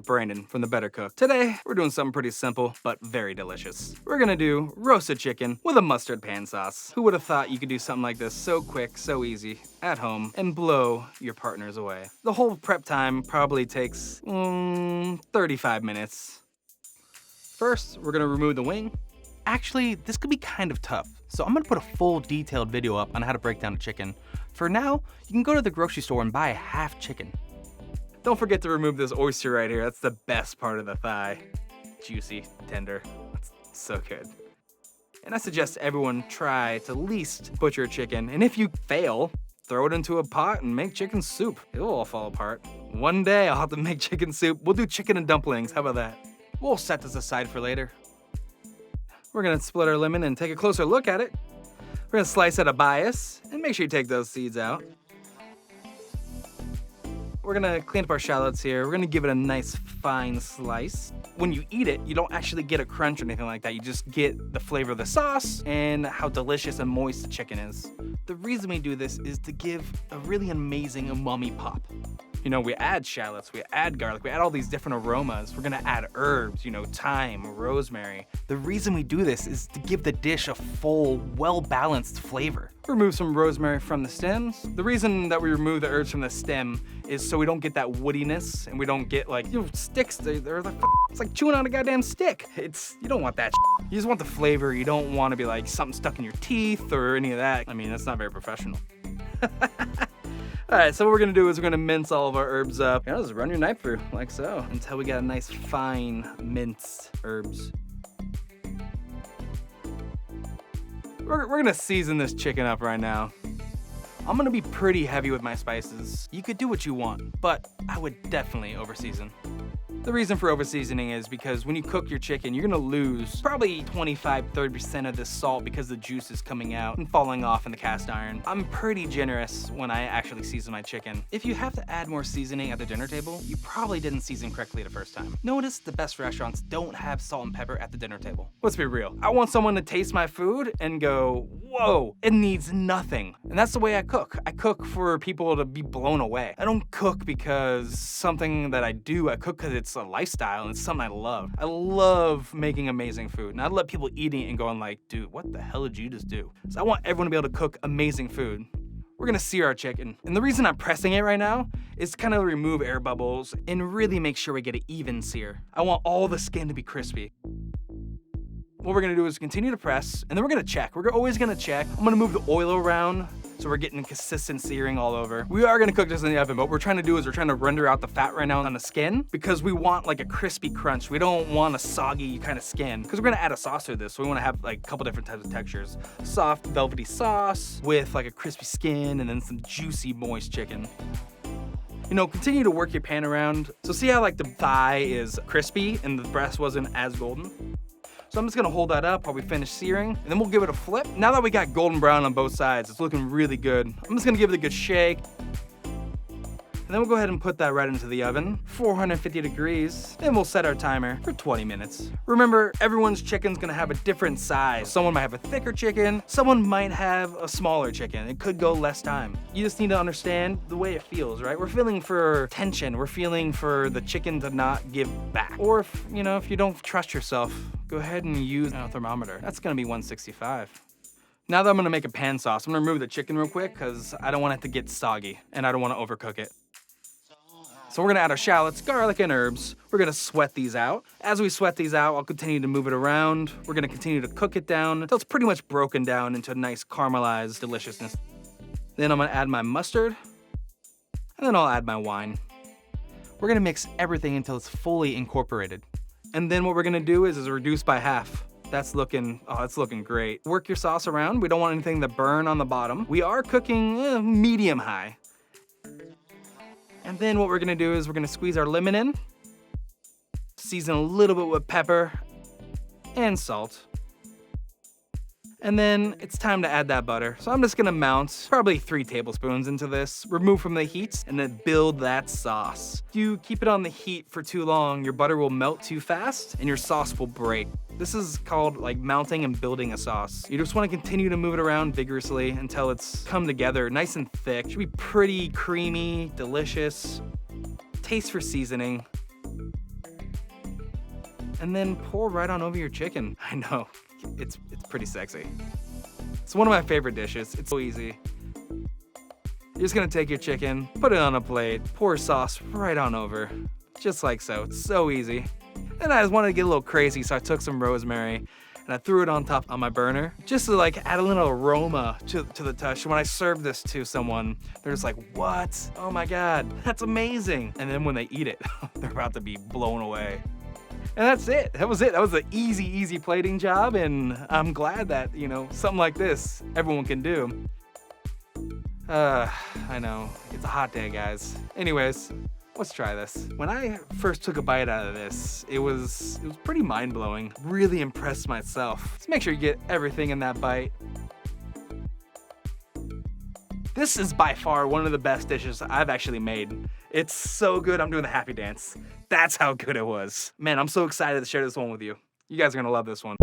Brandon from The Better Cook. Today, we're doing something pretty simple, but very delicious. We're gonna do roasted chicken with a mustard pan sauce. Who would have thought you could do something like this so quick, so easy, at home, and blow your partners away? The whole prep time probably takes, 35 minutes. First, we're gonna remove the wing. Actually, this could be kind of tough, so I'm gonna put a full detailed video up on how to break down a chicken. For now, you can go to the grocery store and buy a half chicken. Don't forget to remove this oyster right here. That's the best part of the thigh. Juicy, tender, that's so good. And I suggest everyone try to at least butcher a chicken, and if you fail, throw it into a pot and make chicken soup. It'll all fall apart. One day I'll have to make chicken soup. We'll do chicken and dumplings, how about that? We'll set this aside for later. We're gonna split our lemon and take a closer look at it. We're gonna slice at a bias and make sure you take those seeds out. We're gonna clean up our shallots here. We're gonna give it a nice fine slice. When you eat it, you don't actually get a crunch or anything like that. You just get the flavor of the sauce and how delicious and moist the chicken is. The reason we do this is to give a really amazing umami pop. You know, we add shallots, we add garlic, we add all these different aromas. We're gonna add herbs, thyme, rosemary. The reason we do this is to give the dish a full, well-balanced flavor. Remove some rosemary from the stems. The reason that we remove the herbs from the stem is so we don't get that woodiness and we don't get sticks. They're like, it's like chewing on a goddamn stick. You don't want that shit. You just want the flavor. You don't want to be like something stuck in your teeth or any of that. I mean, that's not very professional. All right, so what we're gonna do is we're gonna mince all of our herbs up. Just run your knife through, like so, until we got a nice fine minced herbs. We're gonna season this chicken up right now. I'm gonna be pretty heavy with my spices. You could do what you want, but I would definitely over-season. The reason for over-seasoning is because when you cook your chicken, you're gonna lose probably 25–30% of this salt because the juice is coming out and falling off in the cast iron. I'm pretty generous when I actually season my chicken. If you have to add more seasoning at the dinner table, you probably didn't season correctly the first time. Notice the best restaurants don't have salt and pepper at the dinner table. Let's be real. I want someone to taste my food and go, whoa, it needs nothing. And that's the way I cook. I cook for people to be blown away. I don't cook because something that I do. I cook because it's a lifestyle and it's something I love. I love making amazing food, and I love people eating it and going like, dude, what the hell did you just do? So I want everyone to be able to cook amazing food. We're gonna sear our chicken. And the reason I'm pressing it right now is to kind of remove air bubbles and really make sure we get an even sear. I want all the skin to be crispy. What we're gonna do is continue to press, and then we're gonna check. We're always gonna check. I'm gonna move the oil around so we're getting consistent searing all over. We are gonna cook this in the oven, but what we're trying to do is we're trying to render out the fat right now on the skin because we want like a crispy crunch. We don't want a soggy kind of skin because we're gonna add a sauce to this, so we wanna have like a couple different types of textures. Soft, velvety sauce with like a crispy skin and then some juicy, moist chicken. Continue to work your pan around. So see how like the thigh is crispy and the breast wasn't as golden? So I'm just gonna hold that up while we finish searing, and then we'll give it a flip. Now that we got golden brown on both sides, it's looking really good. I'm just gonna give it a good shake. And then we'll go ahead and put that right into the oven, 450 degrees, and we'll set our timer for 20 minutes. Remember, everyone's chicken's gonna have a different size. Someone might have a thicker chicken, someone might have a smaller chicken. It could go less time. You just need to understand the way it feels, right? We're feeling for tension. We're feeling for the chicken to not give back. Or if you don't trust yourself, go ahead and use a thermometer. That's gonna be 165. Now that I'm gonna make a pan sauce, I'm gonna remove the chicken real quick because I don't want it to get soggy and I don't wanna overcook it. So we're gonna add our shallots, garlic, and herbs. We're gonna sweat these out. As we sweat these out, I'll continue to move it around. We're gonna continue to cook it down until it's pretty much broken down into a nice caramelized deliciousness. Then I'm gonna add my mustard, and then I'll add my wine. We're gonna mix everything until it's fully incorporated. And then what we're gonna do is reduce by half. That's looking great. Work your sauce around. We don't want anything to burn on the bottom. We are cooking medium high. And then what we're gonna do is we're gonna squeeze our lemon in, season a little bit with pepper and salt. And then it's time to add that butter. So I'm just gonna mount probably 3 tablespoons into this, remove from the heat, and then build that sauce. If you keep it on the heat for too long, your butter will melt too fast and your sauce will break. This is called like mounting and building a sauce. You just wanna continue to move it around vigorously until it's come together nice and thick. It should be pretty creamy, delicious. Taste for seasoning. and then pour right on over your chicken. I know, it's pretty sexy. It's one of my favorite dishes. It's so easy. You're just gonna take your chicken, put it on a plate, pour sauce right on over, just like so. It's so easy. And I just wanted to get a little crazy, so I took some rosemary and I threw it on top on my burner, just to like add a little aroma to the touch. When I serve this to someone, they're just like, what? Oh my God, that's amazing. And then when they eat it, they're about to be blown away. And that's it. That was it. That was an easy plating job, and I'm glad that, you know, something like this everyone can do. I know, it's a hot day, guys. Anyways, let's try this. When I first took a bite out of this, it was pretty mind-blowing. Really impressed myself. Let's make sure you get everything in that bite. This is by far one of the best dishes I've actually made. It's so good, I'm doing the happy dance. That's how good it was. Man, I'm so excited to share this one with you. You guys are gonna love this one.